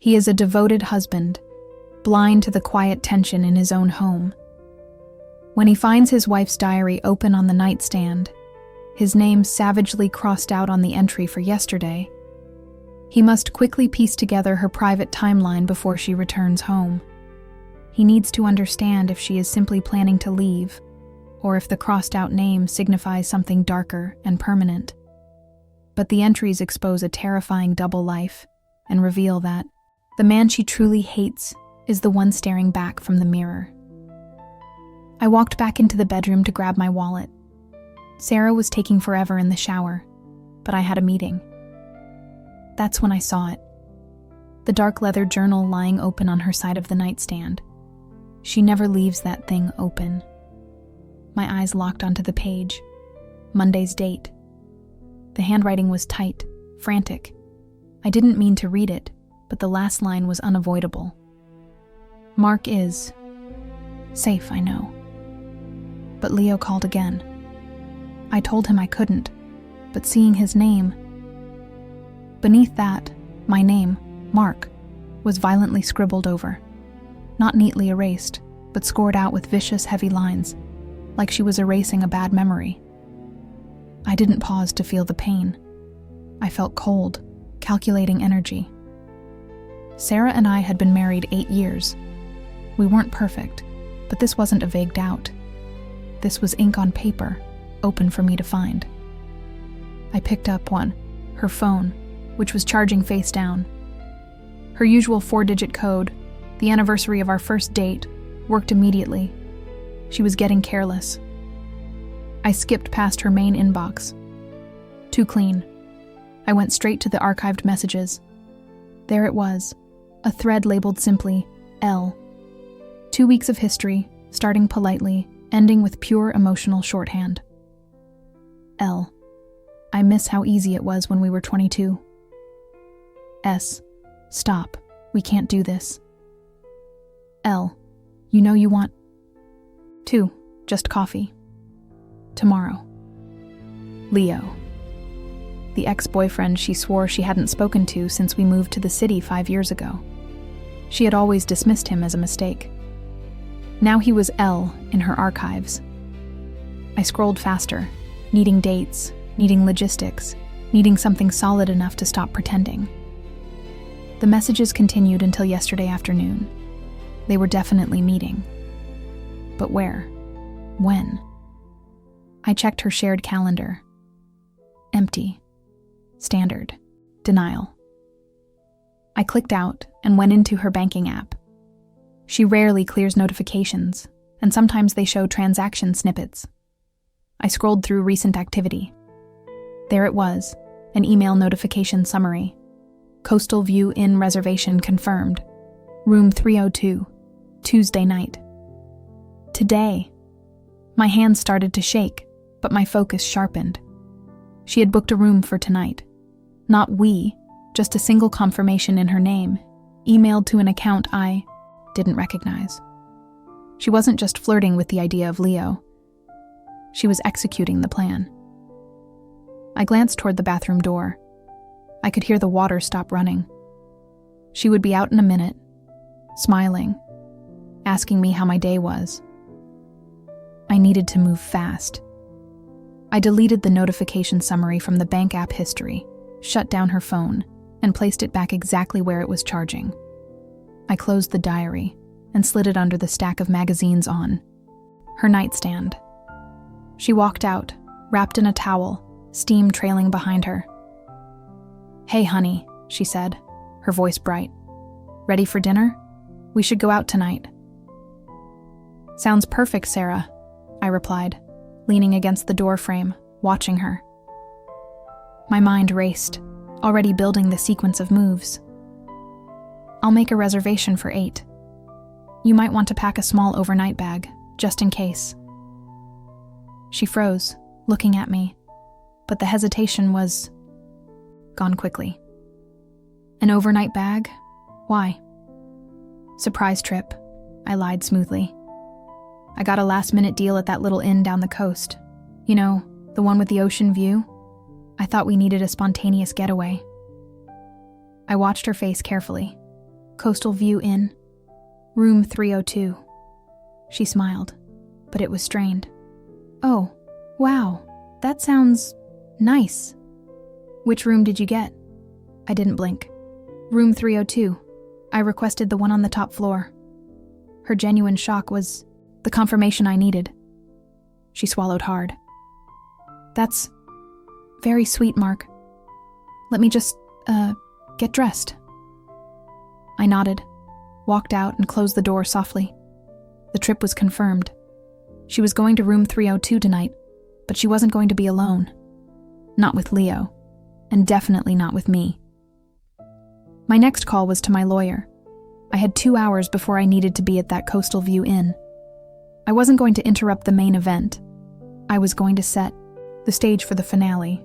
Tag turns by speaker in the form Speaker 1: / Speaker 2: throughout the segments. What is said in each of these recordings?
Speaker 1: He is a devoted husband, blind to the quiet tension in his own home. When he finds his wife's diary open on the nightstand, his name savagely crossed out on the entry for yesterday, he must quickly piece together her private timeline before she returns home. He needs to understand if she is simply planning to leave, or if the crossed-out name signifies something darker and permanent. But the entries expose a terrifying double life and reveal that the man she truly hates is the one staring back from the mirror. I walked back into the bedroom to grab my wallet. Sarah was taking forever in the shower, but I had a meeting. That's when I saw it. The dark leather journal lying open on her side of the nightstand. She never leaves that thing open. My eyes locked onto the page. Monday's date. The handwriting was tight, frantic. I didn't mean to read it, but the last line was unavoidable. Mark is safe, I know. But Leo called again. I told him I couldn't, but seeing his name, beneath that, my name, Mark, was violently scribbled over. Not neatly erased, but scored out with vicious, heavy lines, like she was erasing a bad memory. I didn't pause to feel the pain. I felt cold, calculating energy. Sarah and I had been married 8 years. We weren't perfect, but this wasn't a vague doubt. This was ink on paper, open for me to find. I picked up one, her phone, which was charging face down. Her usual 4-digit code, the anniversary of our first date, worked immediately. She was getting careless. I skipped past her main inbox. Too clean. I went straight to the archived messages. There it was, a thread labeled simply, L. 2 weeks of history, starting politely, ending with pure emotional shorthand. L. I miss how easy it was when we were 22. S. Stop. We can't do this. L. You know you want. 2. Just coffee. Tomorrow. Leo. The ex-boyfriend she swore she hadn't spoken to since we moved to the city 5 years ago. She had always dismissed him as a mistake. Now he was L in her archives. I scrolled faster, needing dates, needing logistics, needing something solid enough to stop pretending. The messages continued until yesterday afternoon. They were definitely meeting. But where? When? I checked her shared calendar. Empty. Standard. Denial. I clicked out and went into her banking app. She rarely clears notifications, and sometimes they show transaction snippets. I scrolled through recent activity. There it was, an email notification summary. Coastal View Inn reservation confirmed. Room 302, Tuesday night. Today. My hands started to shake, but my focus sharpened. She had booked a room for tonight. Not we, just a single confirmation in her name, emailed to an account I didn't recognize. She wasn't just flirting with the idea of Leo. She was executing the plan. I glanced toward the bathroom door. I could hear the water stop running. She would be out in a minute, smiling, asking me how my day was. I needed to move fast. I deleted the notification summary from the bank app history, shut down her phone, and placed it back exactly where it was charging. I closed the diary and slid it under the stack of magazines on her nightstand. She walked out, wrapped in a towel, steam trailing behind her. "Hey, honey," she said, her voice bright. "Ready for dinner? We should go out tonight." "Sounds perfect, Sarah," I replied, leaning against the door frame, watching her. My mind raced, already building the sequence of moves. "I'll make a reservation for 8. You might want to pack a small overnight bag, just in case." She froze, looking at me, but the hesitation was gone quickly. "An overnight bag? Why?" "Surprise trip," I lied smoothly. "I got a last-minute deal at that little inn down the coast. You know, the one with the ocean view? I thought we needed a spontaneous getaway." I watched her face carefully. Coastal View Inn, room 302. She smiled, but it was strained. Oh, wow, that sounds nice. Which room did you get? I didn't blink. Room 302. I requested the one on the top floor. Her genuine shock was the confirmation I needed. She swallowed hard. That's very sweet, Mark. Let me just, get dressed. I nodded, walked out, and closed the door softly. The trip was confirmed. She was going to room 302 tonight, but she wasn't going to be alone. Not with Leo, and definitely not with me. My next call was to my lawyer. I had 2 hours before I needed to be at that Coastal View Inn. I wasn't going to interrupt the main event. I was going to set the stage for the finale.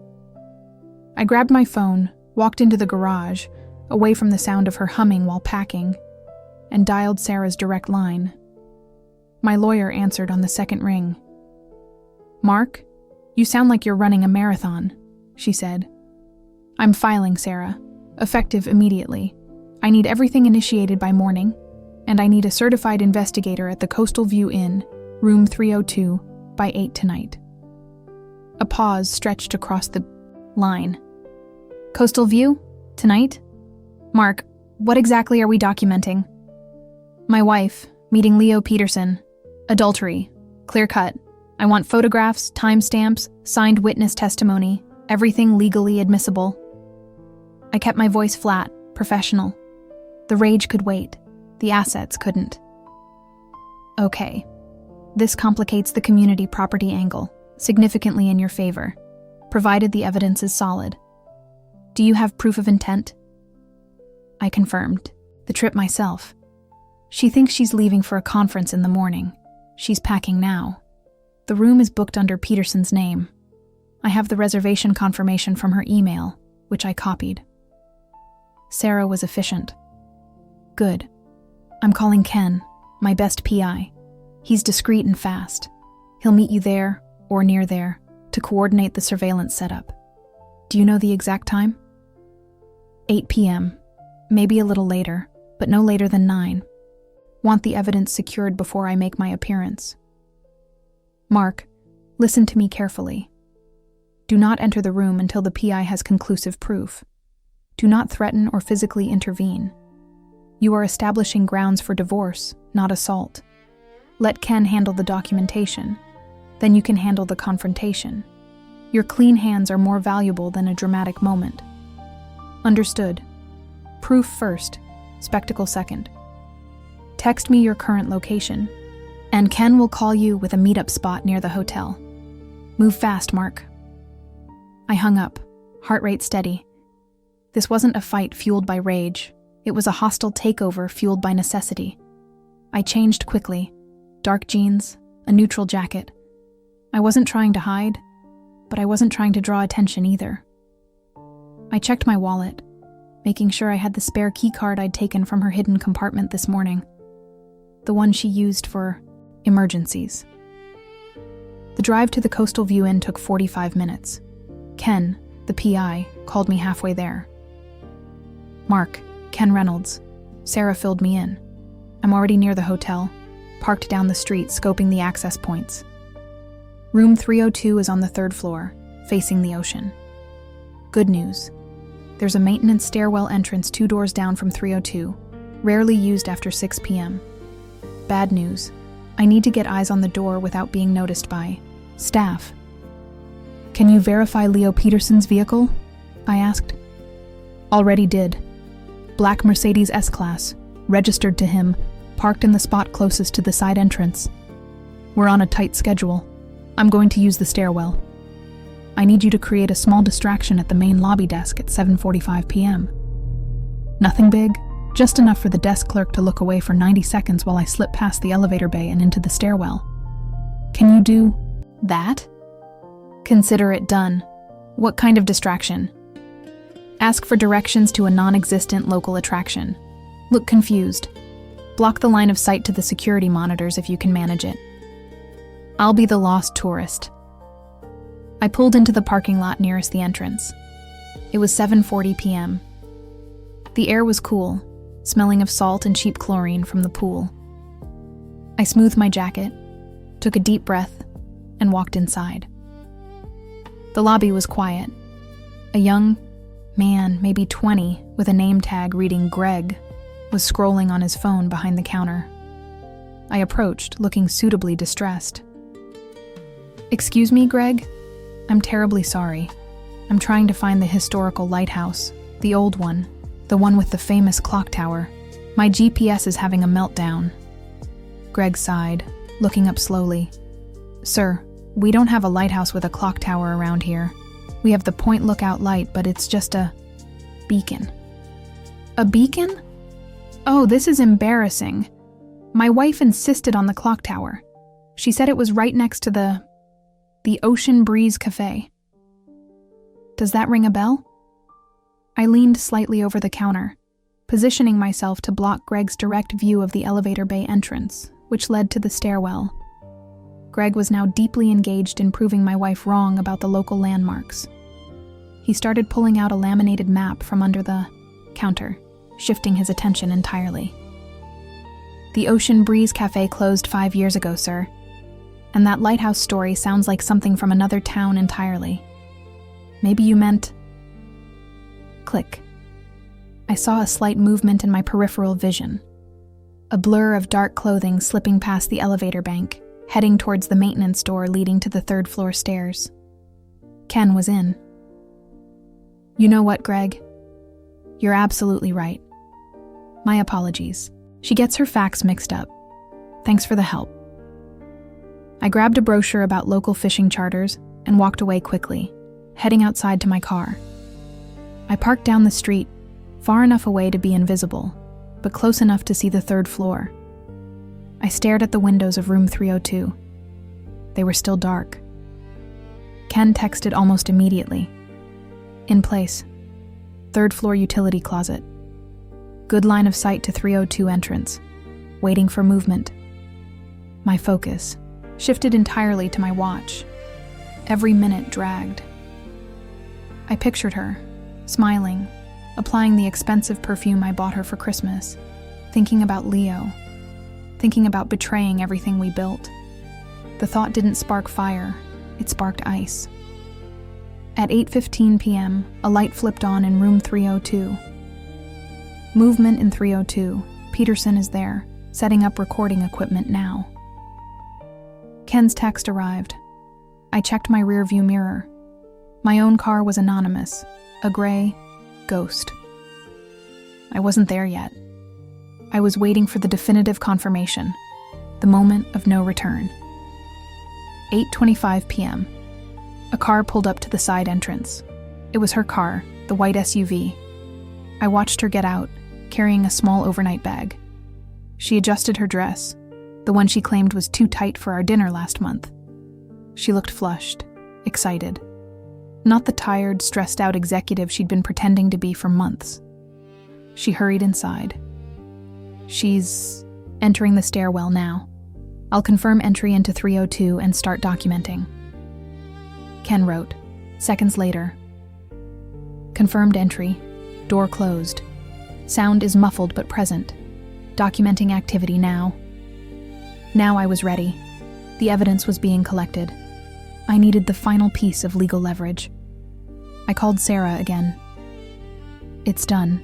Speaker 1: I grabbed my phone, walked into the garage, away from the sound of her humming while packing, and dialed Sarah's direct line. My lawyer answered on the second ring. Mark, you sound like you're running a marathon, she said. I'm filing, Sarah. Effective immediately. I need everything initiated by morning, and I need a certified investigator at the Coastal View Inn, room 302, by 8 tonight. A pause stretched across the line. Coastal View? Tonight? Mark, what exactly are we documenting? My wife, meeting Leo Peterson. Adultery. Clear cut. I want photographs, timestamps, signed witness testimony, everything legally admissible. I kept my voice flat, professional. The rage could wait. The assets couldn't. Okay. This complicates the community property angle, significantly in your favor, provided the evidence is solid. Do you have proof of intent? I confirmed. The trip myself. She thinks she's leaving for a conference in the morning. She's packing now. The room is booked under Peterson's name. I have the reservation confirmation from her email, which I copied. Sarah was efficient. Good. I'm calling Ken, my best PI. He's discreet and fast. He'll meet you there, or near there, to coordinate the surveillance setup. Do you know the exact time? 8 p.m. Maybe a little later, but no later than 9. Want the evidence secured before I make my appearance. Mark, listen to me carefully. Do not enter the room until the PI has conclusive proof. Do not threaten or physically intervene. You are establishing grounds for divorce, not assault. Let Ken handle the documentation. Then you can handle the confrontation. Your clean hands are more valuable than a dramatic moment. Understood. Proof first, spectacle second. Text me your current location, and Ken will call you with a meetup spot near the hotel. Move fast, Mark. I hung up, heart rate steady. This wasn't a fight fueled by rage. It was a hostile takeover fueled by necessity. I changed quickly. Dark jeans, a neutral jacket. I wasn't trying to hide, but I wasn't trying to draw attention either. I checked my wallet, making sure I had the spare key card I'd taken from her hidden compartment this morning. The one she used for emergencies. The drive to the Coastal View Inn took 45 minutes. Ken, the PI, called me halfway there. Mark, Ken Reynolds. Sarah filled me in. I'm already near the hotel, parked down the street, scoping the access points. Room 302 is on the 3rd floor, facing the ocean. Good news. There's a maintenance stairwell entrance 2 doors down from 302, rarely used after 6 p.m. Bad news. I need to get eyes on the door without being noticed by staff. Can you verify Leo Peterson's vehicle? I asked. Already did. Black Mercedes S-Class, registered to him, parked in the spot closest to the side entrance. We're on a tight schedule. I'm going to use the stairwell. I need you to create a small distraction at the main lobby desk at 7:45 p.m. Nothing big, just enough for the desk clerk to look away for 90 seconds while I slip past the elevator bay and into the stairwell. Can you do that? Consider it done. What kind of distraction? Ask for directions to a non-existent local attraction. Look confused. Block the line of sight to the security monitors if you can manage it. I'll be the lost tourist. I pulled into the parking lot nearest the entrance. It was 7:40 p.m. The air was cool, smelling of salt and cheap chlorine from the pool. I smoothed my jacket, took a deep breath, and walked inside. The lobby was quiet. A young man, maybe 20, with a name tag reading Greg, was scrolling on his phone behind the counter. I approached, looking suitably distressed. "Excuse me, Greg? I'm terribly sorry. I'm trying to find the historical lighthouse, the old one, the one with the famous clock tower. My GPS is having a meltdown." Greg sighed, looking up slowly. "Sir, we don't have a lighthouse with a clock tower around here. We have the Point Lookout light, but it's just a beacon." "A beacon? Oh, this is embarrassing. My wife insisted on the clock tower. She said it was right next to the Ocean Breeze Cafe. Does that ring a bell?" I leaned slightly over the counter, positioning myself to block Greg's direct view of the elevator bay entrance, which led to the stairwell. Greg was now deeply engaged in proving my wife wrong about the local landmarks. He started pulling out a laminated map from under the counter, shifting his attention entirely. "The Ocean Breeze Cafe closed 5 years ago, sir. And that lighthouse story sounds like something from another town entirely. Maybe you meant..." Click. I saw a slight movement in my peripheral vision. A blur of dark clothing slipping past the elevator bank, heading towards the maintenance door leading to the third-floor stairs. Ken was in. "You know what, Greg? You're absolutely right. My apologies. She gets her facts mixed up. Thanks for the help." I grabbed a brochure about local fishing charters and walked away quickly, heading outside to my car. I parked down the street, far enough away to be invisible, but close enough to see the third floor. I stared at the windows of room 302. They were still dark. Ken texted almost immediately. "In place. Third floor utility closet. Good line of sight to 302 entrance. Waiting for movement." My focus shifted entirely to my watch. Every minute dragged. I pictured her, smiling, applying the expensive perfume I bought her for Christmas, thinking about Leo, thinking about betraying everything we built. The thought didn't spark fire, it sparked ice. At 8:15 p.m., a light flipped on in room 302. Movement in 302. Peterson is there, setting up recording equipment now. Ken's text arrived. I checked my rearview mirror. My own car was anonymous, a gray ghost. I wasn't there yet. I was waiting for the definitive confirmation, the moment of no return. 8:25 p.m. A car pulled up to the side entrance. It was her car, the white SUV. I watched her get out, carrying a small overnight bag. She adjusted her dress, the one she claimed was too tight for our dinner last month. She looked flushed, excited. Not the tired, stressed-out executive she'd been pretending to be for months. She hurried inside. She's entering the stairwell now. I'll confirm entry into 302 and start documenting. Ken wrote, seconds later. Confirmed entry. Door closed. Sound is muffled but present. Documenting activity now. Now I was ready. The evidence was being collected. I needed the final piece of legal leverage. I called Sarah again. It's done.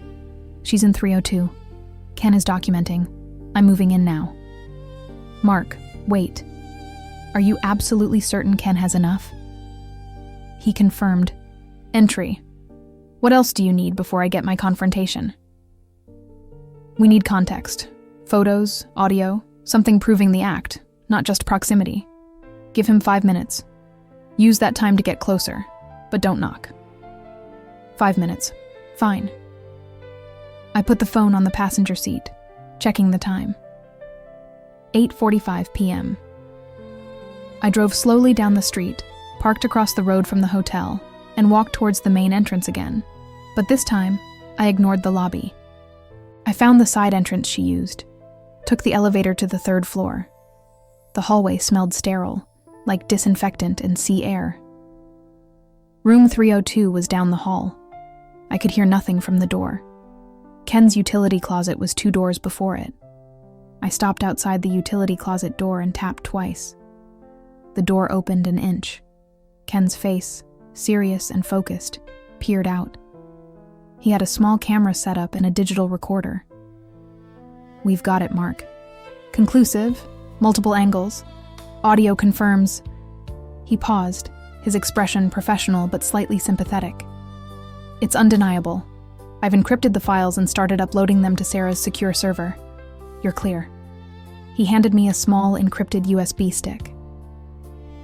Speaker 1: She's in 302. Ken is documenting. I'm moving in now. Mark, wait. Are you absolutely certain Ken has enough? He confirmed. Entry. What else do you need before I get my confrontation? We need context. Photos, audio, something proving the act, not just proximity. Give him 5 minutes. Use that time to get closer, but don't knock. 5 minutes. Fine. I put the phone on the passenger seat, checking the time. 8:45 p.m. I drove slowly down the street, parked across the road from the hotel, and walked towards the main entrance again. But this time, I ignored the lobby. I found the side entrance she used, took the elevator to the 3rd floor. The hallway smelled sterile, like disinfectant and sea air. Room 302 was down the hall. I could hear nothing from the door. Ken's utility closet was 2 doors before it. I stopped outside the utility closet door and tapped twice. The door opened an inch. Ken's face, serious and focused, peered out. He had a small camera set up and a digital recorder. "We've got it, Mark. Conclusive, multiple angles. Audio confirms." He paused, his expression professional but slightly sympathetic. "It's undeniable. I've encrypted the files and started uploading them to Sarah's secure server. You're clear." He handed me a small encrypted USB stick.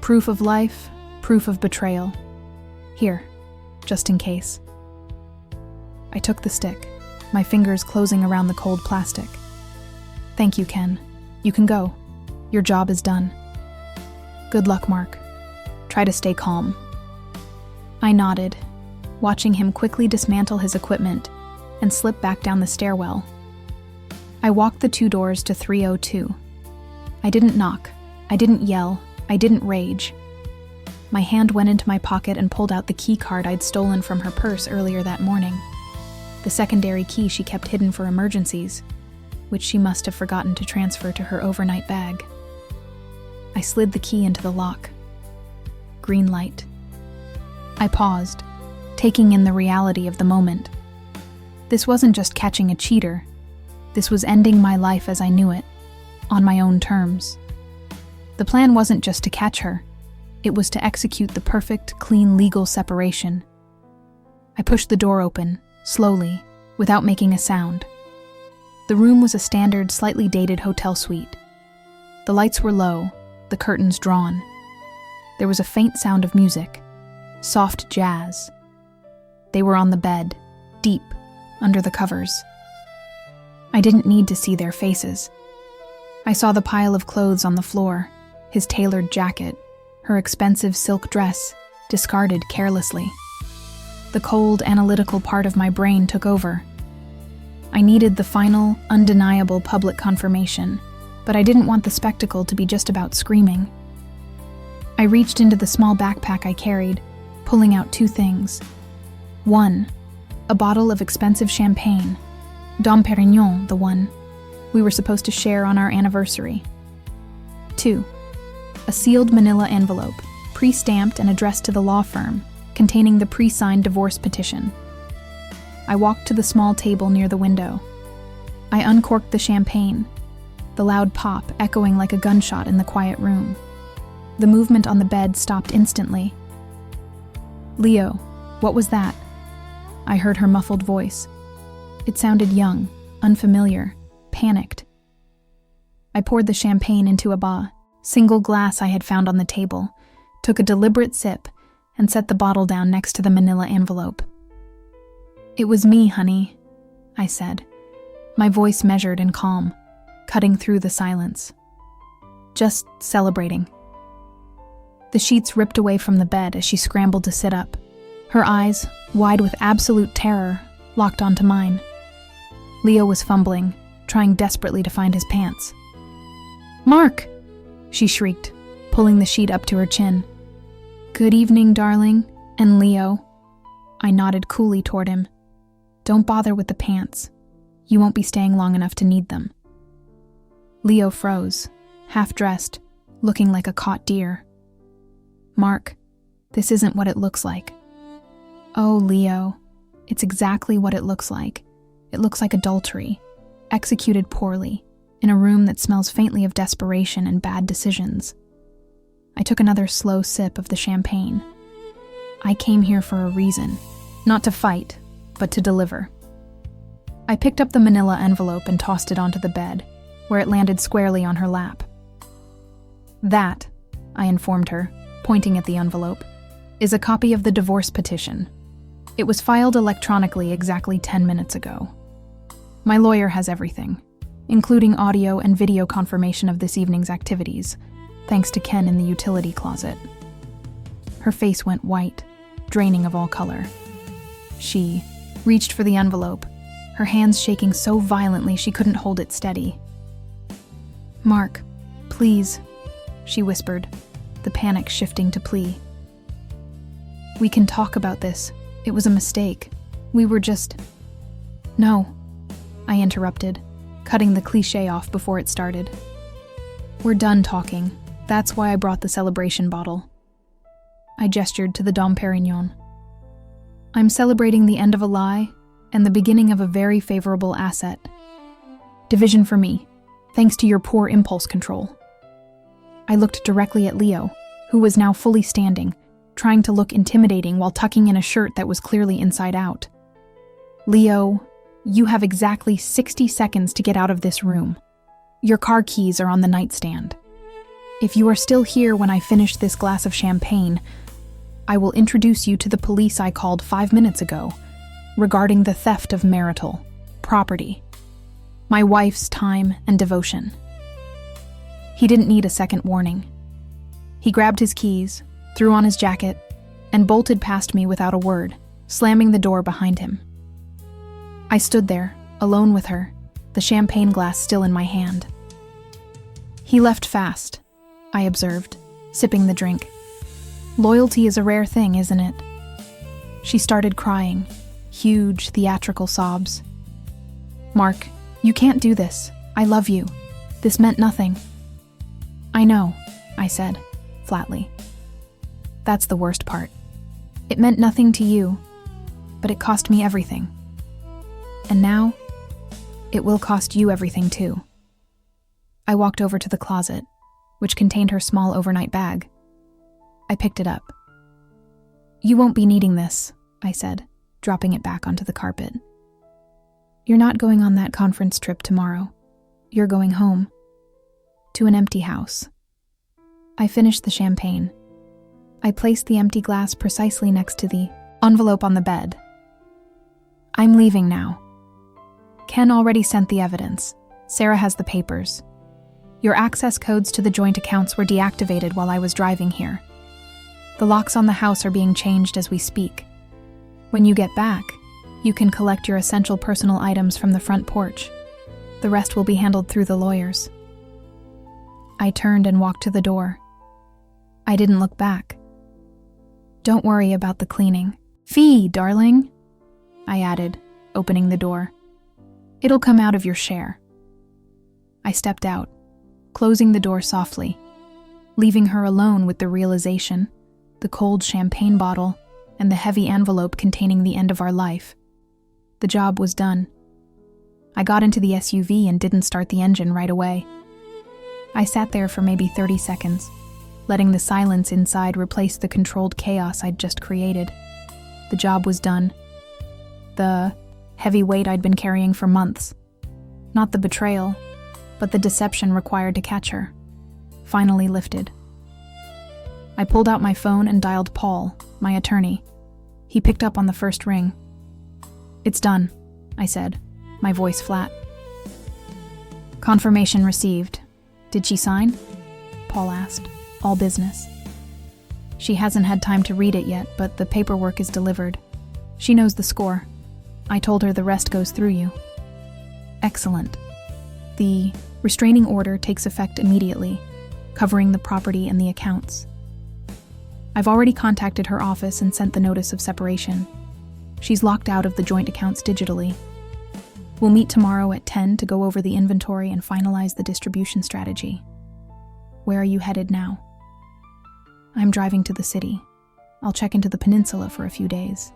Speaker 1: "Proof of life, proof of betrayal. Here, just in case." I took the stick, my fingers closing around the cold plastic. "Thank you, Ken. You can go. Your job is done." "Good luck, Mark. Try to stay calm." I nodded, watching him quickly dismantle his equipment and slip back down the stairwell. I walked the 2 doors to 302. I didn't knock. I didn't yell. I didn't rage. My hand went into my pocket and pulled out the key card I'd stolen from her purse earlier that morning. The secondary key she kept hidden for emergencies, which she must have forgotten to transfer to her overnight bag. I slid the key into the lock. Green light. I paused, taking in the reality of the moment. This wasn't just catching a cheater. This was ending my life as I knew it, on my own terms. The plan wasn't just to catch her. It was to execute the perfect, clean legal separation. I pushed the door open, slowly, without making a sound. The room was a standard, slightly dated hotel suite. The lights were low, the curtains drawn. There was a faint sound of music, soft jazz. They were on the bed, deep, under the covers. I didn't need to see their faces. I saw the pile of clothes on the floor, his tailored jacket, her expensive silk dress, discarded carelessly. The cold, analytical part of my brain took over. I needed the final, undeniable public confirmation, but I didn't want the spectacle to be just about screaming. I reached into the small backpack I carried, pulling out 2 things. 1, a bottle of expensive champagne, Dom Perignon, the one we were supposed to share on our anniversary. 2, a sealed manila envelope, pre-stamped and addressed to the law firm, containing the pre-signed divorce petition. I walked to the small table near the window. I uncorked the champagne, the loud pop echoing like a gunshot in the quiet room. The movement on the bed stopped instantly. "Leo, what was that?" I heard her muffled voice. It sounded young, unfamiliar, panicked. I poured the champagne into a single glass I had found on the table, took a deliberate sip, and set the bottle down next to the manila envelope. "It was me, honey," I said, my voice measured and calm, cutting through the silence. "Just celebrating." The sheets ripped away from the bed as she scrambled to sit up. Her eyes, wide with absolute terror, locked onto mine. Leo was fumbling, trying desperately to find his pants. "Mark!" she shrieked, pulling the sheet up to her chin. "Good evening, darling. And Leo?" I nodded coolly toward him. "Don't bother with the pants. You won't be staying long enough to need them." Leo froze, half-dressed, looking like a caught deer. "Mark, this isn't what it looks like." "Oh, Leo, it's exactly what it looks like. It looks like adultery, executed poorly, in a room that smells faintly of desperation and bad decisions." I took another slow sip of the champagne. I came here for a reason, not to fight, but to deliver. I picked up the manila envelope and tossed it onto the bed, where it landed squarely on her lap. "That," I informed her, pointing at the envelope, "is a copy of the divorce petition. It was filed electronically exactly 10 minutes ago. My lawyer has everything, including audio and video confirmation of this evening's activities, thanks to Ken in the utility closet." Her face went white, draining of all color. She reached for the envelope, her hands shaking so violently she couldn't hold it steady. "Mark, please," she whispered, the panic shifting to plea. "We can talk about this. It was a mistake. We were just..." "No," I interrupted, cutting the cliché off before it started. We're done talking. That's why I brought the celebration bottle. I gestured to the Dom Perignon. I'm celebrating the end of a lie and the beginning of a very favorable asset. Division for me, thanks to your poor impulse control. I looked directly at Leo, who was now fully standing, trying to look intimidating while tucking in a shirt that was clearly inside out. Leo, you have exactly 60 seconds to get out of this room. Your car keys are on the nightstand. If you are still here when I finish this glass of champagne, I will introduce you to the police I called 5 minutes ago regarding the theft of marital property, my wife's time and devotion. He didn't need a second warning. He grabbed his keys, threw on his jacket, and bolted past me without a word, slamming the door behind him. I stood there, alone with her, the champagne glass still in my hand. He left fast, I observed, sipping the drink. Loyalty is a rare thing, isn't it? She started crying, huge, theatrical sobs. Mark, you can't do this. I love you. This meant nothing. I know, I said, flatly. That's the worst part. It meant nothing to you, but it cost me everything. And now, it will cost you everything too. I walked over to the closet, which contained her small overnight bag. I picked it up. You won't be needing this, I said, dropping it back onto the carpet. You're not going on that conference trip tomorrow. You're going home. To an empty house. I finished the champagne. I placed the empty glass precisely next to the envelope on the bed. I'm leaving now. Ken already sent the evidence. Sarah has the papers. Your access codes to the joint accounts were deactivated while I was driving here. The locks on the house are being changed as we speak. When you get back, you can collect your essential personal items from the front porch. The rest will be handled through the lawyers. I turned and walked to the door. I didn't look back. Don't worry about the cleaning. Fee, darling, I added, opening the door. It'll come out of your share. I stepped out, closing the door softly, leaving her alone with the realization, the cold champagne bottle, and the heavy envelope containing the end of our life. The job was done. I got into the SUV and didn't start the engine right away. I sat there for maybe 30 seconds, letting the silence inside replace the controlled chaos I'd just created. The job was done. The heavy weight I'd been carrying for months. Not the betrayal, but the deception required to catch her, finally lifted. I pulled out my phone and dialed Paul, my attorney. He picked up on the first ring. It's done, I said, my voice flat. Confirmation received. Did she sign? Paul asked, all business. She hasn't had time to read it yet, but the paperwork is delivered. She knows the score. I told her the rest goes through you. Excellent. The restraining order takes effect immediately, covering the property and the accounts. I've already contacted her office and sent the notice of separation. She's locked out of the joint accounts digitally. We'll meet tomorrow at 10 to go over the inventory and finalize the distribution strategy. Where are you headed now? I'm driving to the city. I'll check into the peninsula for a few days.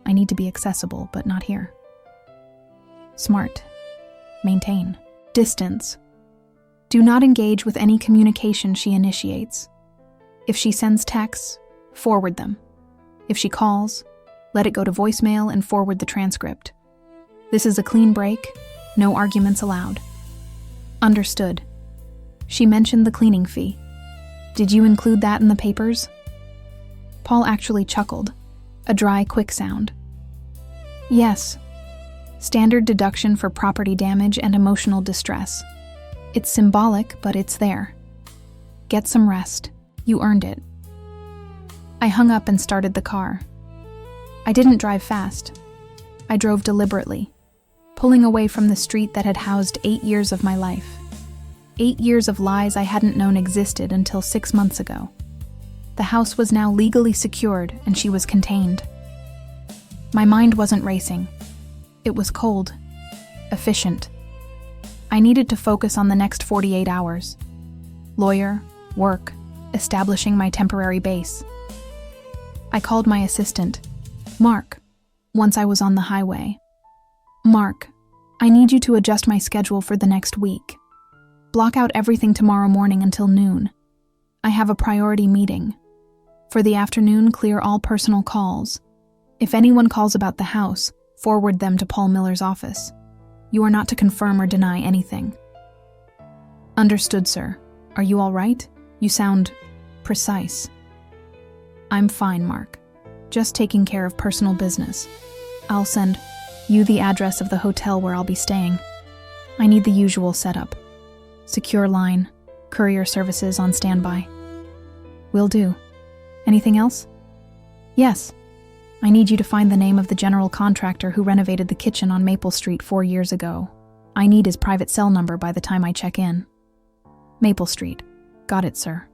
Speaker 1: I need to be accessible, but not here. Smart. Maintain. Distance. Do not engage with any communication she initiates. If she sends texts, forward them. If she calls, let it go to voicemail and forward the transcript. This is a clean break, no arguments allowed. Understood. She mentioned the cleaning fee. Did you include that in the papers? Paul actually chuckled, a dry, quick sound. Yes. Standard deduction for property damage and emotional distress. It's symbolic, but it's there. Get some rest. You earned it. I hung up and started the car. I didn't drive fast. I drove deliberately, pulling away from the street that had housed 8 years of my life. 8 years of lies I hadn't known existed until 6 months ago. The house was now legally secured and she was contained. My mind wasn't racing. It was cold, efficient. I needed to focus on the next 48 hours. Lawyer, work, establishing my temporary base. I called my assistant, Mark, once I was on the highway. Mark, I need you to adjust my schedule for the next week. Block out everything tomorrow morning until noon. I have a priority meeting. For the afternoon, clear all personal calls. If anyone calls about the house, forward them to Paul Miller's office. You are not to confirm or deny anything. Understood, sir. Are you all right? You sound precise. I'm fine, Mark. Just taking care of personal business. I'll send you the address of the hotel where I'll be staying. I need the usual setup. Secure line, courier services on standby. Will do. Anything else? Yes. I need you to find the name of the general contractor who renovated the kitchen on Maple Street 4 years ago. I need his private cell number by the time I check in. Maple Street. Got it, sir.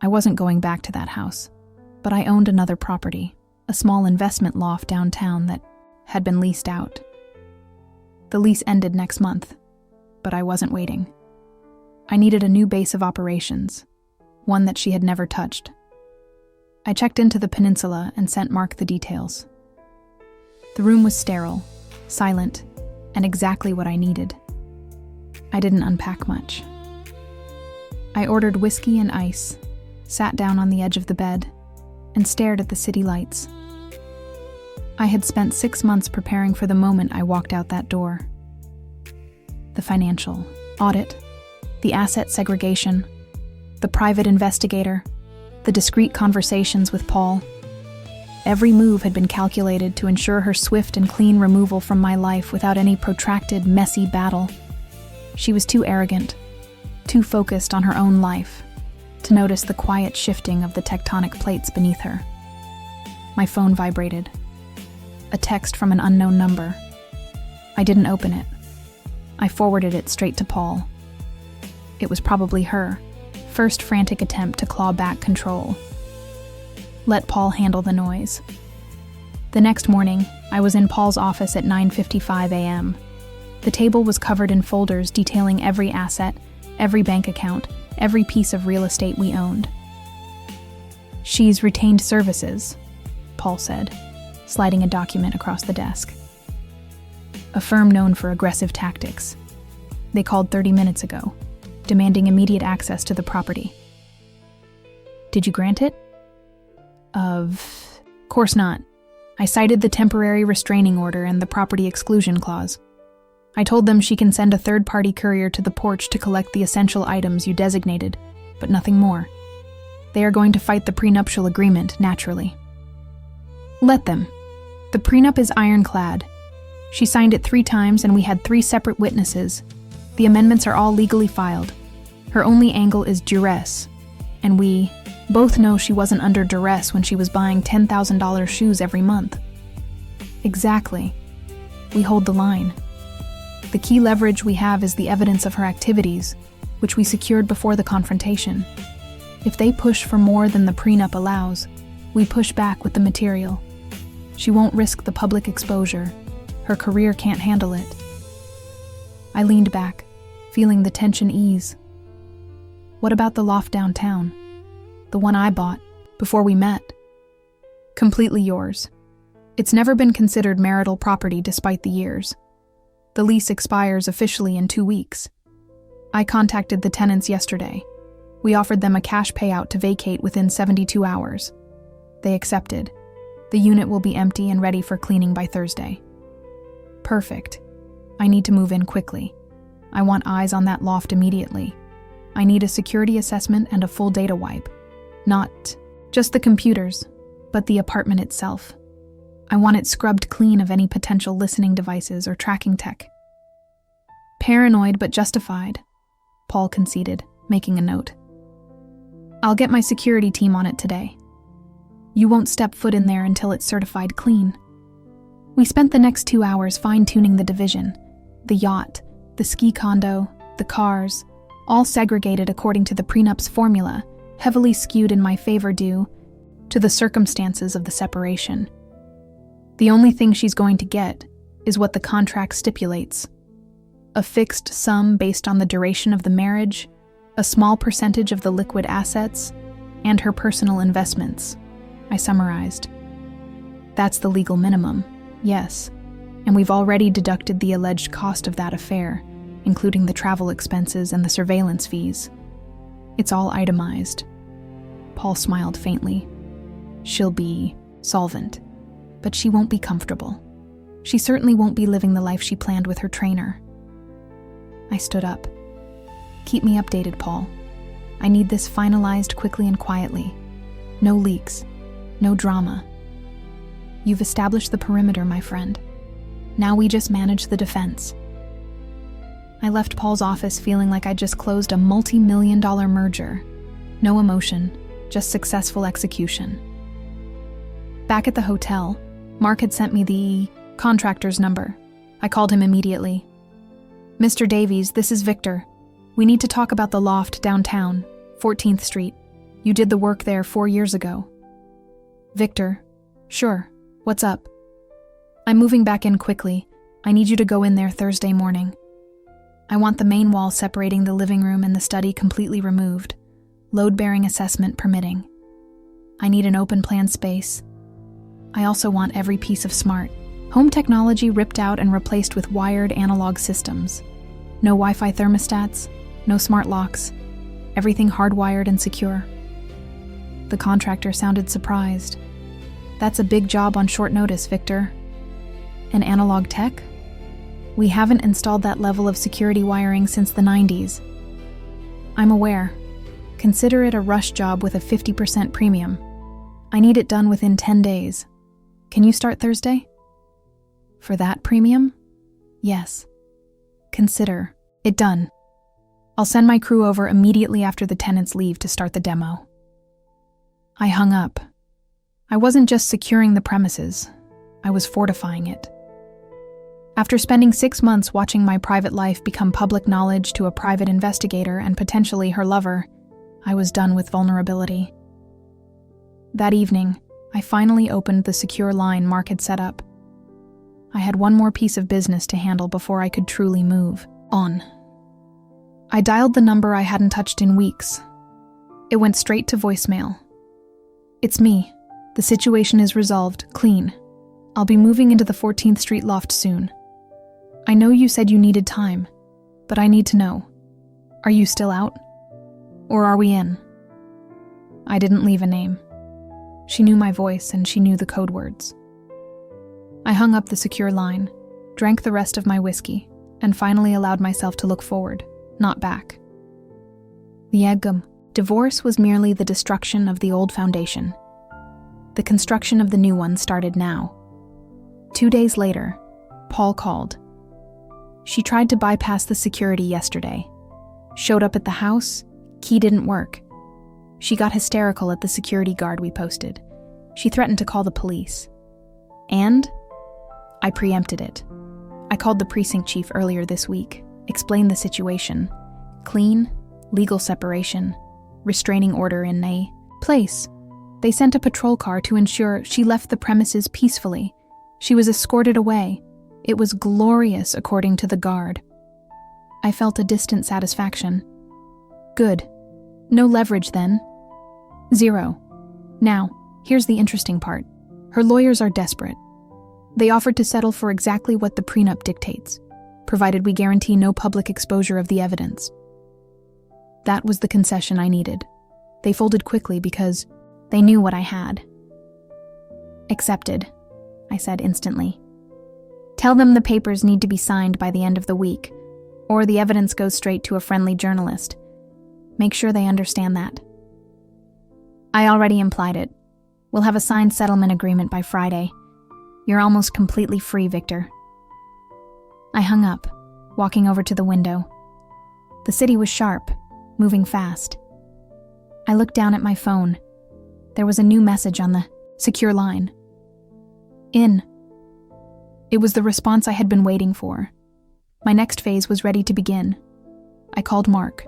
Speaker 1: I wasn't going back to that house, but I owned another property, a small investment loft downtown that had been leased out. The lease ended next month, but I wasn't waiting. I needed a new base of operations, one that she had never touched. I checked into the peninsula and sent Mark the details. The room was sterile, silent, and exactly what I needed. I didn't unpack much. I ordered whiskey and ice, sat down on the edge of the bed, and stared at the city lights. I had spent 6 months preparing for the moment I walked out that door. The financial audit, the asset segregation, the private investigator, the discreet conversations with Paul. Every move had been calculated to ensure her swift and clean removal from my life without any protracted, messy battle. She was too arrogant, too focused on her own life, to notice the quiet shifting of the tectonic plates beneath her. My phone vibrated. A text from an unknown number. I didn't open it. I forwarded it straight to Paul. It was probably her first frantic attempt to claw back control. Let Paul handle the noise. The next morning, I was in Paul's office at 9:55 a.m. The table was covered in folders detailing every asset, every bank account, every piece of real estate we owned. She's retained services, Paul said, sliding a document across the desk. A firm known for aggressive tactics. They called 30 minutes ago, demanding immediate access to the property. Did you grant it? Of course not. I cited the temporary restraining order and the property exclusion clause. I told them she can send a third-party courier to the porch to collect the essential items you designated, but nothing more. They are going to fight the prenuptial agreement, naturally. Let them. The prenup is ironclad. She signed it 3 times and we had 3 separate witnesses. The amendments are all legally filed. Her only angle is duress, and we both know she wasn't under duress when she was buying $10,000 shoes every month. Exactly. We hold the line. The key leverage we have is the evidence of her activities, which we secured before the confrontation. If they push for more than the prenup allows, we push back with the material. She won't risk the public exposure. Her career can't handle it. I leaned back, feeling the tension ease. What about the loft downtown? The one I bought, before we met? Completely yours. It's never been considered marital property despite the years. The lease expires officially in 2 weeks. I contacted the tenants yesterday. We offered them a cash payout to vacate within 72 hours. They accepted. The unit will be empty and ready for cleaning by Thursday. Perfect. I need to move in quickly. I want eyes on that loft immediately. I need a security assessment and a full data wipe. Not just the computers, but the apartment itself. I want it scrubbed clean of any potential listening devices or tracking tech. Paranoid but justified, Paul conceded, making a note. I'll get my security team on it today. You won't step foot in there until it's certified clean. We spent the next 2 hours fine-tuning the division, the yacht, the ski condo, the cars, all segregated according to the prenup's formula, heavily skewed in my favor due to the circumstances of the separation. The only thing she's going to get is what the contract stipulates, A fixed sum based on the duration of the marriage, a small percentage of the liquid assets, and her personal investments, I summarized. That's the legal minimum, yes, and we've already deducted the alleged cost of that affair, including the travel expenses and the surveillance fees. It's all itemized. Paul smiled faintly. She'll be solvent, but she won't be comfortable. She certainly won't be living the life she planned with her trainer. I stood up. Keep me updated, Paul. I need this finalized quickly and quietly. No leaks. No drama. You've established the perimeter, my friend. Now we just manage the defense. I left Paul's office feeling like I'd just closed a multi-million-dollar merger. No emotion, just successful execution. Back at the hotel, Mark had sent me the contractor's number. I called him immediately. Mr. Davies, this is Victor. We need to talk about the loft downtown, 14th Street. You did the work there 4 years ago. Victor, sure. What's up? I'm moving back in quickly. I need you to go in there Thursday morning. I want the main wall separating the living room and the study completely removed, load-bearing assessment permitting. I need an open plan space. I also want every piece of smart home technology ripped out and replaced with wired analog systems. No Wi-Fi thermostats, no smart locks, everything hardwired and secure. The contractor sounded surprised. That's a big job on short notice, Victor. An analog tech? We haven't installed that level of security wiring since the 90s. I'm aware. Consider it a rush job with a 50% premium. I need it done within 10 days. Can you start Thursday? For that premium? Yes. Consider it done. I'll send my crew over immediately after the tenants leave to start the demo. I hung up. I wasn't just securing the premises, I was fortifying it. After spending 6 months watching my private life become public knowledge to a private investigator and potentially her lover, I was done with vulnerability. That evening, I finally opened the secure line Mark had set up. I had one more piece of business to handle before I could truly move on. I dialed the number I hadn't touched in weeks. It went straight to voicemail. It's me. The situation is resolved, clean. I'll be moving into the 14th Street loft soon. I know you said you needed time, but I need to know. Are you still out? Or are we in? I didn't leave a name. She knew my voice and she knew the code words. I hung up the secure line, drank the rest of my whiskey, and finally allowed myself to look forward, not back. The divorce was merely the destruction of the old foundation. The construction of the new one started now. 2 days later, Paul called. She tried to bypass the security yesterday. Showed up at the house, key didn't work. She got hysterical at the security guard we posted. She threatened to call the police. And I preempted it. I called the precinct chief earlier this week, explained the situation. Clean, legal separation, restraining order in a place. They sent a patrol car to ensure she left the premises peacefully. She was escorted away. It was glorious, according to the guard. I felt a distant satisfaction. Good. No leverage then. 0. Now, here's the interesting part. Her lawyers are desperate. They offered to settle for exactly what the prenup dictates, provided we guarantee no public exposure of the evidence. That was the concession I needed. They folded quickly because they knew what I had. Accepted, I said instantly. Tell them the papers need to be signed by the end of the week, or the evidence goes straight to a friendly journalist. Make sure they understand that. I already implied it. We'll have a signed settlement agreement by Friday. You're almost completely free, Victor. I hung up, walking over to the window. The city was sharp, moving fast. I looked down at my phone. There was a new message on the secure line. In. It was the response I had been waiting for. My next phase was ready to begin. I called Mark.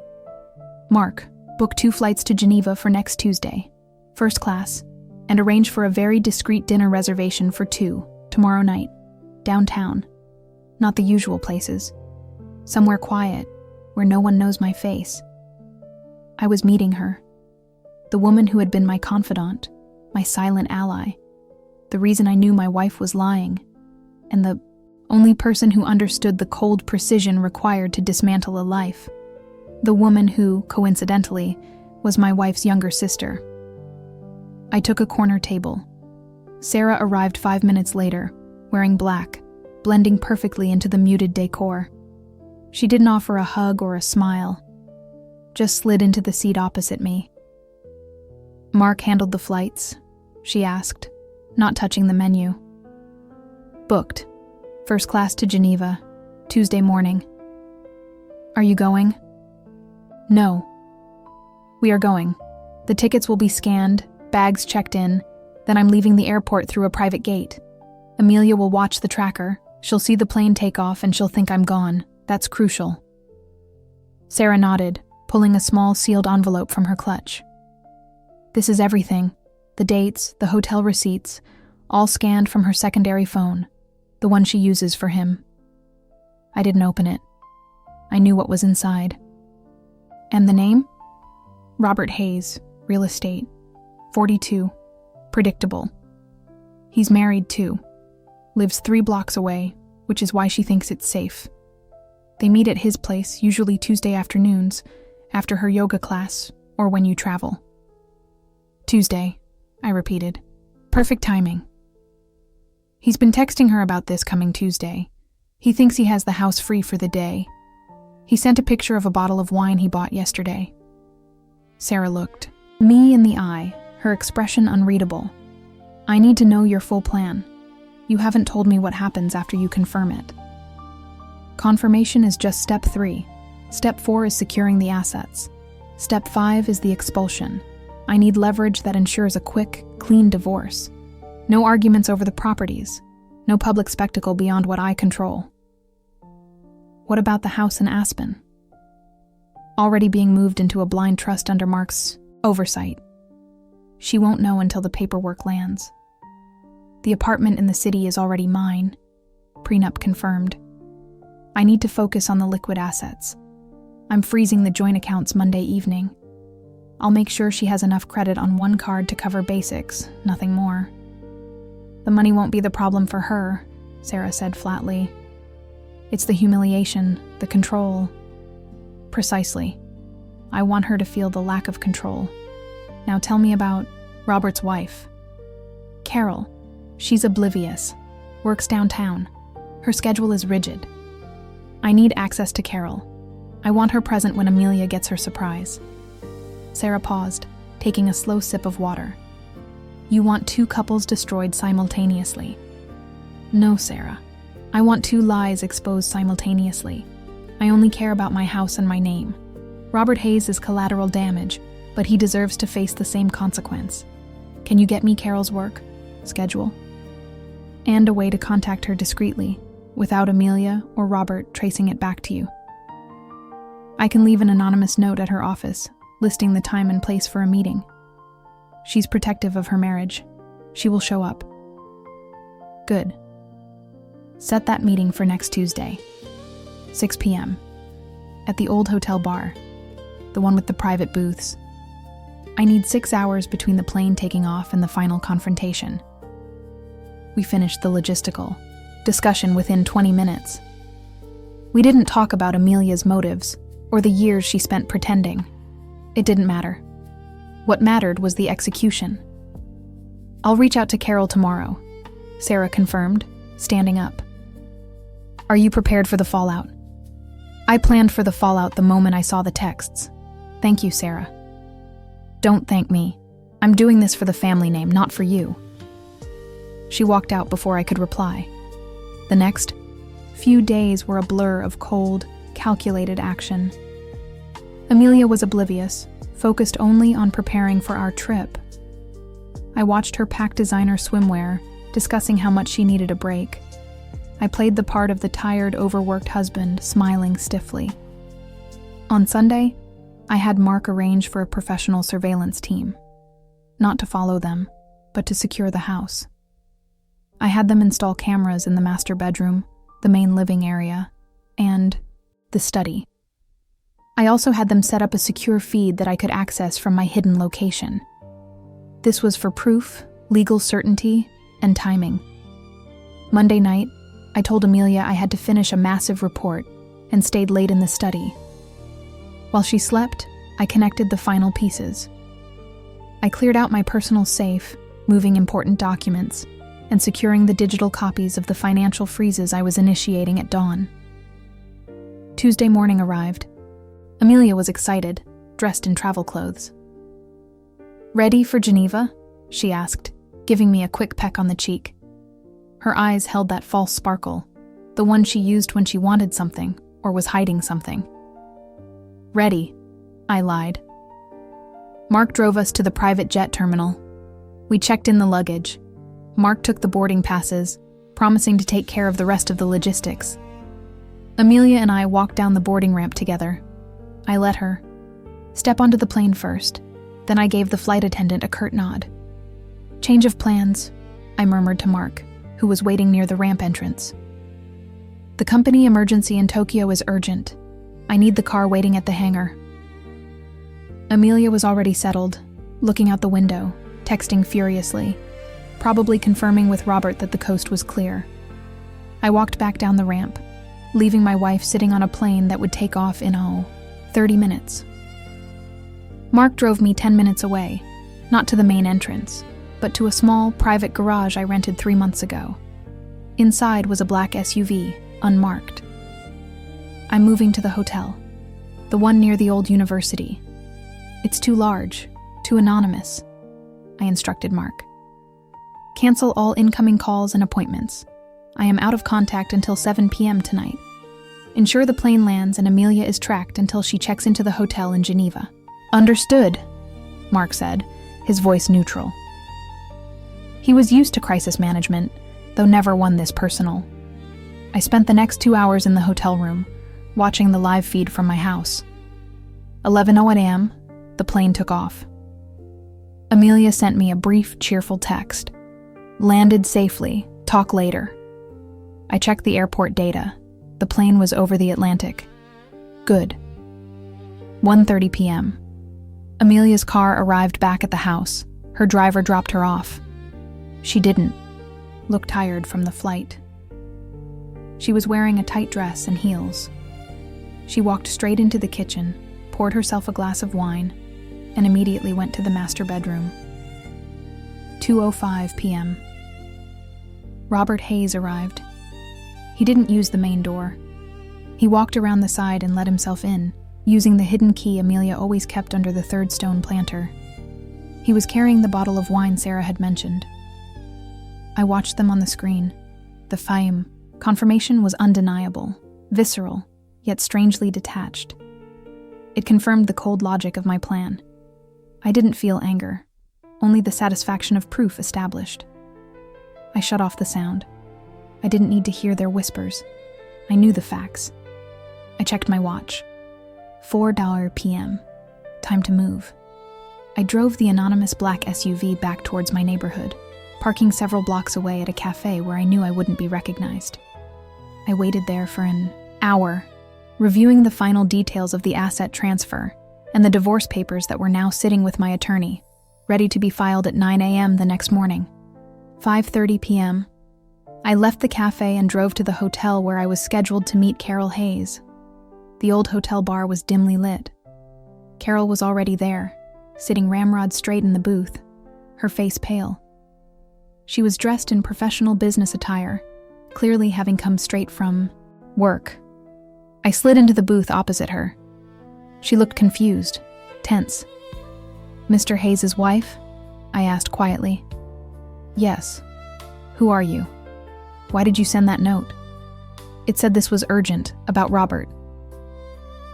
Speaker 1: Mark, book 2 flights to Geneva for next Tuesday, first class, and arrange for a very discreet dinner reservation for 2, tomorrow night, downtown. Not the usual places. somewhere quiet, where no one knows my face. I was meeting her, the woman who had been my confidant, my silent ally, the reason I knew my wife was lying, and the only person who understood the cold precision required to dismantle a life. The woman who, coincidentally, was my wife's younger sister. I took a corner table. Sarah arrived 5 minutes later, wearing black, blending perfectly into the muted decor. She didn't offer a hug or a smile, just slid into the seat opposite me. "Mark handled the flights?" she asked, not touching the menu. "Booked. First class to Geneva, Tuesday morning." "Are you going?" "No." "We are going. The tickets will be scanned, bags checked in, then I'm leaving the airport through a private gate. Amelia will watch the tracker, she'll see the plane take off and she'll think I'm gone. That's crucial." Sarah nodded, pulling a small sealed envelope from her clutch. "This is everything. The dates, the hotel receipts, all scanned from her secondary phone, the one she uses for him." I didn't open it. I knew what was inside. "And the name?" "Robert Hayes, real estate, 42, predictable. He's married too, lives 3 blocks away, which is why she thinks it's safe. They meet at his place, usually Tuesday afternoons, after her yoga class, or when you travel." "Tuesday," I repeated. "Perfect timing." He's been texting her about this coming Tuesday. He thinks he has the house free for the day. He sent a picture of a bottle of wine he bought yesterday. Sarah looked me in the eye, her expression unreadable. "I need to know your full plan. You haven't told me what happens after you confirm it." "Confirmation is just step 3. Step 4 is securing the assets. Step 5 is the expulsion. I need leverage that ensures a quick, clean divorce. No arguments over the properties. No public spectacle beyond what I control." "What about the house in Aspen?" "Already being moved into a blind trust under Mark's oversight. She won't know until the paperwork lands. The apartment in the city is already mine. Prenup confirmed. I need to focus on the liquid assets. I'm freezing the joint accounts Monday evening. I'll make sure she has enough credit on one card to cover basics, nothing more." "The money won't be the problem for her," Sarah said flatly. "It's the humiliation, the control." "Precisely. I want her to feel the lack of control. Now tell me about Robert's wife." "Carol. She's oblivious. Works downtown. Her schedule is rigid. I need access to Carol. I want her present when Amelia gets her surprise." Sarah paused, taking a slow sip of water. "You want 2 couples destroyed simultaneously." "No, Sarah. I want 2 lies exposed simultaneously. I only care about my house and my name. Robert Hayes is collateral damage, but he deserves to face the same consequence. Can you get me Carol's work, schedule, and a way to contact her discreetly, without Amelia or Robert tracing it back to you? I can leave an anonymous note at her office, listing the time and place for a meeting. She's protective of her marriage. She will show up." "Good. Set that meeting for next Tuesday, 6 p.m., at the old hotel bar, the one with the private booths. I need 6 hours between the plane taking off and the final confrontation." We finished the logistical discussion within 20 minutes. We didn't talk about Amelia's motives or the years she spent pretending. It didn't matter. What mattered was the execution. "I'll reach out to Carol tomorrow," Sarah confirmed, standing up. "Are you prepared for the fallout?" I planned for the fallout the moment I saw the texts. "Thank you, Sarah." "Don't thank me. I'm doing this for the family name, not for you." She walked out before I could reply. The next few days were a blur of cold, calculated action. Amelia was oblivious, focused only on preparing for our trip. I watched her pack designer swimwear, discussing how much she needed a break. I played the part of the tired, overworked husband, smiling stiffly. On Sunday, I had Mark arrange for a professional surveillance team. Not to follow them, but to secure the house. I had them install cameras in the master bedroom, the main living area, and the study. I also had them set up a secure feed that I could access from my hidden location. This was for proof, legal certainty, and timing. Monday night, I told Amelia I had to finish a massive report and stayed late in the study. While she slept, I connected the final pieces. I cleared out my personal safe, moving important documents, and securing the digital copies of the financial freezes I was initiating at dawn. Tuesday morning arrived. Amelia was excited, dressed in travel clothes. "Ready for Geneva?" she asked, giving me a quick peck on the cheek. Her eyes held that false sparkle, the one she used when she wanted something or was hiding something. "Ready," I lied. Mark drove us to the private jet terminal. We checked in the luggage. Mark took the boarding passes, promising to take care of the rest of the logistics. Amelia and I walked down the boarding ramp together. I let her. "Step onto the plane first." Then I gave the flight attendant a curt nod. "Change of plans," I murmured to Mark, who was waiting near the ramp entrance. "The company emergency in Tokyo is urgent. I need the car waiting at the hangar." Amelia was already settled, looking out the window, texting furiously, probably confirming with Robert that the coast was clear. I walked back down the ramp, leaving my wife sitting on a plane that would take off in 30 minutes. Mark drove me 10 minutes away, not to the main entrance, but to a small, private garage I rented 3 months ago. Inside was a black SUV, unmarked. "I'm moving to the hotel, the one near the old university. It's too large, too anonymous," I instructed Mark. "Cancel all incoming calls and appointments. I am out of contact until 7 p.m. tonight. Ensure the plane lands and Amelia is tracked until she checks into the hotel in Geneva." "Understood," Mark said, his voice neutral. He was used to crisis management, though never one this personal. I spent the next 2 hours in the hotel room, watching the live feed from my house. 11:00 a.m., the plane took off. Amelia sent me a brief, cheerful text. "Landed safely. Talk later." I checked the airport data. The plane was over the Atlantic. Good. 1:30 p.m. Amelia's car arrived back at the house. Her driver dropped her off. She didn't look tired from the flight. She was wearing a tight dress and heels. She walked straight into the kitchen, poured herself a glass of wine, and immediately went to the master bedroom. 2:05 p.m. Robert Hayes arrived. He didn't use the main door. He walked around the side and let himself in, using the hidden key Amelia always kept under the third stone planter. He was carrying the bottle of wine Sarah had mentioned. I watched them on the screen. The fame, confirmation was undeniable, visceral, yet strangely detached. It confirmed the cold logic of my plan. I didn't feel anger, only the satisfaction of proof established. I shut off the sound. I didn't need to hear their whispers. I knew the facts. I checked my watch. 4:00 p.m. Time to move. I drove the anonymous black SUV back towards my neighborhood, parking several blocks away at a cafe where I knew I wouldn't be recognized. I waited there for an hour, reviewing the final details of the asset transfer and the divorce papers that were now sitting with my attorney, ready to be filed at 9 a.m. the next morning. 5:30 p.m. I left the cafe and drove to the hotel where I was scheduled to meet Carol Hayes. The old hotel bar was dimly lit. Carol was already there, sitting ramrod straight in the booth, her face pale. She was dressed in professional business attire, clearly having come straight from work. I slid into the booth opposite her. She looked confused, tense. "Mr. Hayes' wife?" I asked quietly. "Yes. Who are you? Why did you send that note?" "It said this was urgent, about Robert."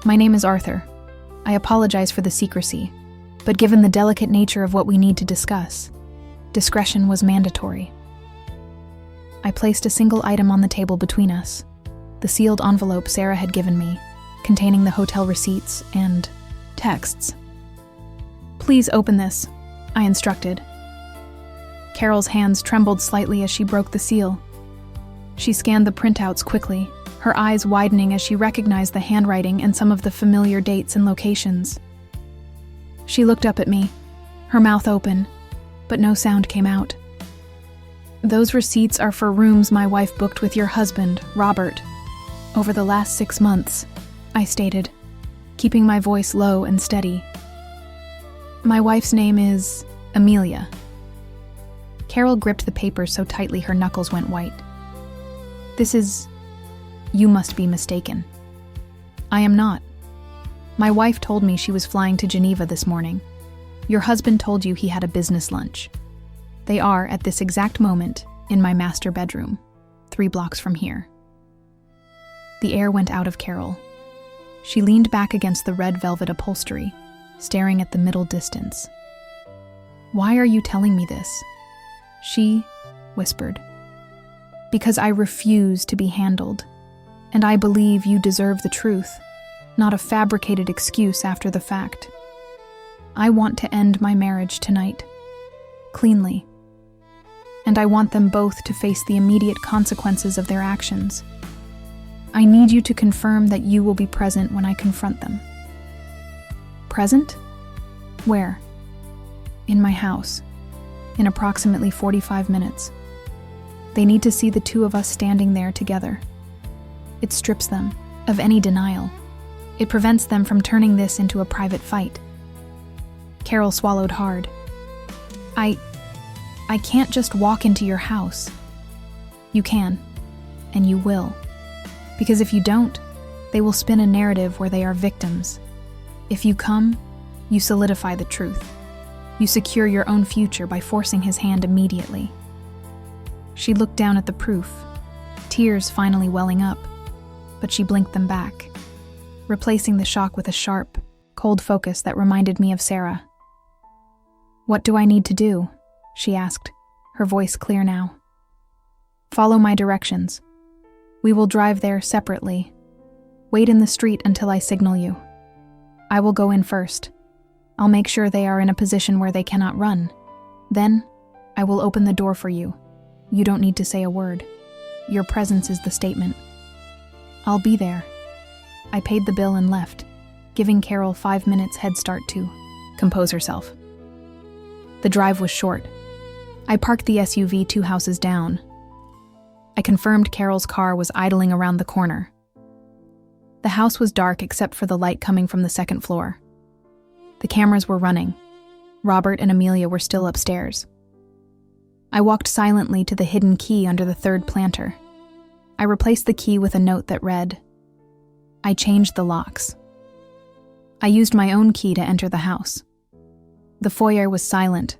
Speaker 1: "My name is Arthur. I apologize for the secrecy, but given the delicate nature of what we need to discuss, discretion was mandatory." I placed a single item on the table between us, the sealed envelope Sarah had given me, containing the hotel receipts and texts. "Please open this," I instructed. Carol's hands trembled slightly as she broke the seal. She scanned the printouts quickly, her eyes widening as she recognized the handwriting and some of the familiar dates and locations. She looked up at me, her mouth open, but no sound came out. "Those receipts are for rooms my wife booked with your husband, Robert, over the last 6 months," I stated, keeping my voice low and steady. "My wife's name is Amelia." Carol gripped the paper so tightly her knuckles went white. You must be mistaken." "I am not. My wife told me she was flying to Geneva this morning. Your husband told you he had a business lunch. They are, at this exact moment, in my master bedroom, 3 blocks from here." The air went out of Carol. She leaned back against the red velvet upholstery, staring at the middle distance. "Why are you telling me this?" she whispered. "Because I refuse to be handled, and I believe you deserve the truth, not a fabricated excuse after the fact. I want to end my marriage tonight, cleanly, and I want them both to face the immediate consequences of their actions. I need you to confirm that you will be present when I confront them." "Present? Where?" "In my house, in approximately 45 minutes. They need to see the 2 of us standing there together. It strips them of any denial. It prevents them from turning this into a private fight." Carol swallowed hard. I can't just walk into your house." "You can, and you will. Because if you don't, they will spin a narrative where they are victims. If you come, you solidify the truth. You secure your own future by forcing his hand immediately." She looked down at the proof, tears finally welling up, but she blinked them back, replacing the shock with a sharp, cold focus that reminded me of Sarah. "What do I need to do?" she asked, her voice clear now. "Follow my directions. We will drive there separately. Wait in the street until I signal you. I will go in first. I'll make sure they are in a position where they cannot run. Then, I will open the door for you. You don't need to say a word. Your presence is the statement. I'll be there." I paid the bill and left, giving Carol 5 minutes head start to compose herself. The drive was short. I parked the SUV 2 houses down. I confirmed Carol's car was idling around the corner. The house was dark except for the light coming from the 2nd floor. The cameras were running. Robert and Amelia were still upstairs. I walked silently to the hidden key under the 3rd planter. I replaced the key with a note that read, "I changed the locks." I used my own key to enter the house. The foyer was silent,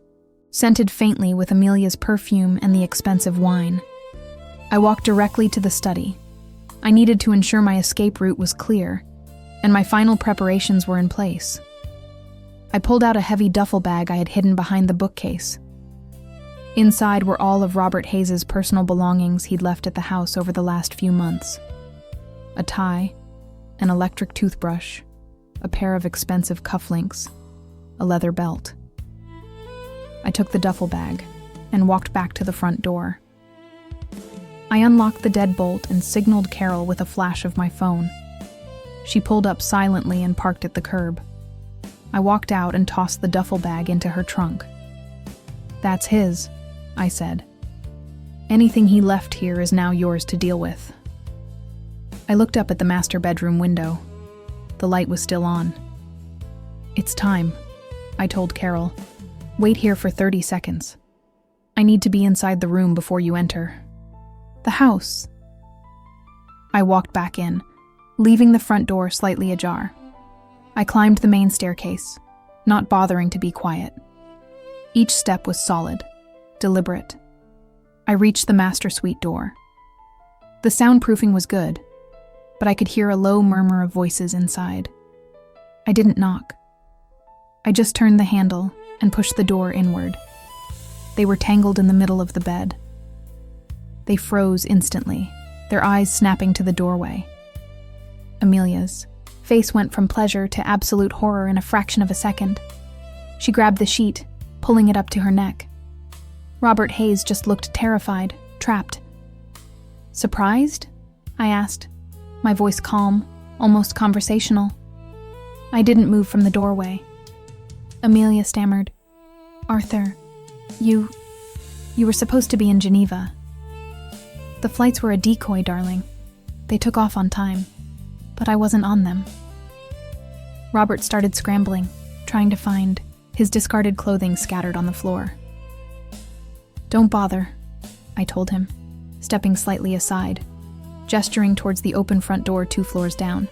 Speaker 1: scented faintly with Amelia's perfume and the expensive wine. I walked directly to the study. I needed to ensure my escape route was clear, and my final preparations were in place. I pulled out a heavy duffel bag I had hidden behind the bookcase. Inside were all of Robert Hayes' personal belongings he'd left at the house over the last few months. A tie, an electric toothbrush, a pair of expensive cufflinks, a leather belt. I took the duffel bag and walked back to the front door. I unlocked the deadbolt and signaled Carol with a flash of my phone. She pulled up silently and parked at the curb. I walked out and tossed the duffel bag into her trunk. "That's his," I said. "Anything he left here is now yours to deal with." I looked up at the master bedroom window. The light was still on. "It's time," I told Carol. "Wait here for 30 seconds. I need to be inside the room before you enter." "The house." I walked back in, leaving the front door slightly ajar. I climbed the main staircase, not bothering to be quiet. Each step was solid, deliberate. I reached the master suite door. The soundproofing was good, but I could hear a low murmur of voices inside. I didn't knock. I just turned the handle and pushed the door inward. They were tangled in the middle of the bed. They froze instantly, their eyes snapping to the doorway. Amelia's face went from pleasure to absolute horror in a fraction of a second. She grabbed the sheet, pulling it up to her neck. Robert Hayes just looked terrified, trapped. "Surprised?" I asked, my voice calm, almost conversational. I didn't move from the doorway. Amelia stammered, "Arthur, you were supposed to be in Geneva." "The flights were a decoy, darling. They took off on time, but I wasn't on them." Robert started scrambling, trying to find his discarded clothing scattered on the floor. "Don't bother," I told him, stepping slightly aside, gesturing towards the open front door 2 floors down.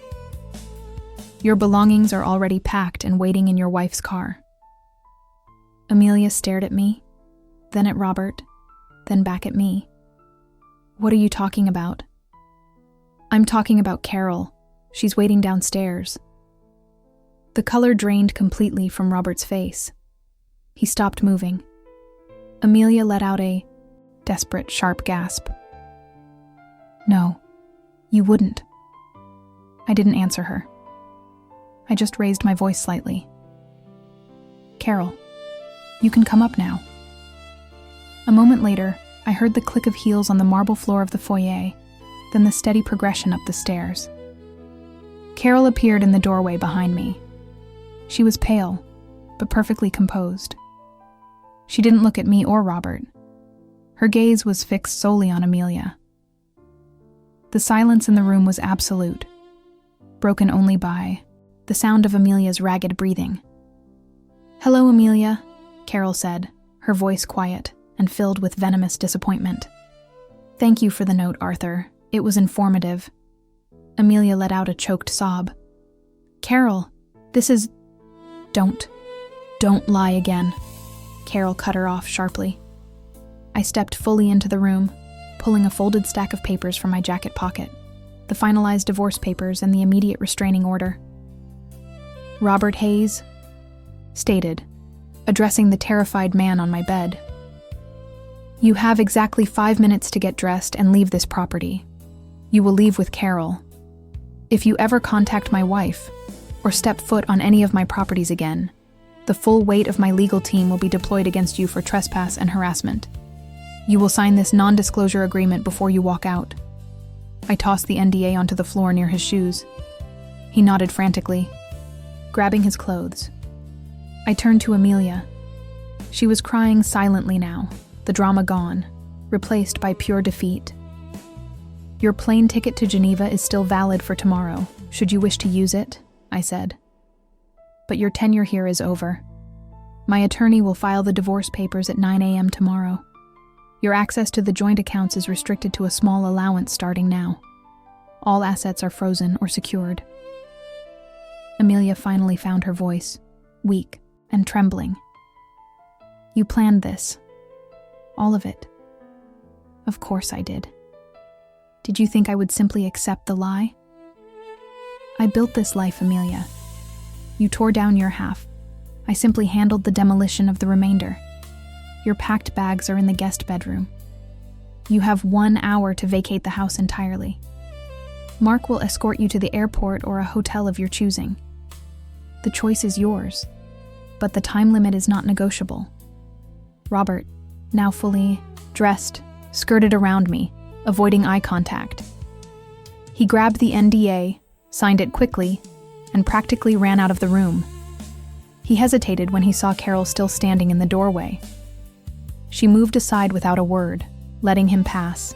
Speaker 1: "Your belongings are already packed and waiting in your wife's car." Amelia stared at me, then at Robert, then back at me. "What are you talking about?" "I'm talking about Carol. She's waiting downstairs." The color drained completely from Robert's face. He stopped moving. Amelia let out a desperate, sharp gasp. "No, you wouldn't." I didn't answer her. I just raised my voice slightly. "Carol, you can come up now." A moment later, I heard the click of heels on the marble floor of the foyer, then the steady progression up the stairs. Carol appeared in the doorway behind me. She was pale, but perfectly composed. She didn't look at me or Robert. Her gaze was fixed solely on Amelia. The silence in the room was absolute, broken only by the sound of Amelia's ragged breathing. "Hello, Amelia," Carol said, her voice quiet and filled with venomous disappointment. "Thank you for the note, Arthur. It was informative." Amelia let out a choked sob. "Carol, this is... Don't lie again." Carol cut her off sharply. I stepped fully into the room, pulling a folded stack of papers from my jacket pocket, the finalized divorce papers and the immediate restraining order. "Robert Hayes," stated, addressing the terrified man on my bed. "You have exactly 5 minutes to get dressed and leave this property. You will leave with Carol. If you ever contact my wife, or step foot on any of my properties again, the full weight of my legal team will be deployed against you for trespass and harassment. You will sign this non-disclosure agreement before you walk out." I tossed the NDA onto the floor near his shoes. He nodded frantically, grabbing his clothes. I turned to Amelia. She was crying silently now, the drama gone, replaced by pure defeat. "Your plane ticket to Geneva is still valid for tomorrow, should you wish to use it," I said. "But your tenure here is over. My attorney will file the divorce papers at 9 a.m. tomorrow. Your access to the joint accounts is restricted to a small allowance starting now. All assets are frozen or secured." Amelia finally found her voice, weak and trembling. "You planned this. All of it." "Of course I did. Did you think I would simply accept the lie?" "I built this life, Amelia. You tore down your half. I simply handled the demolition of the remainder. Your packed bags are in the guest bedroom. You have 1 hour to vacate the house entirely. Mark will escort you to the airport or a hotel of your choosing. The choice is yours, but the time limit is not negotiable." Robert, now fully dressed, skirted around me, avoiding eye contact. He grabbed the NDA, signed it quickly, and practically ran out of the room. He hesitated when he saw Carol still standing in the doorway. She moved aside without a word, letting him pass.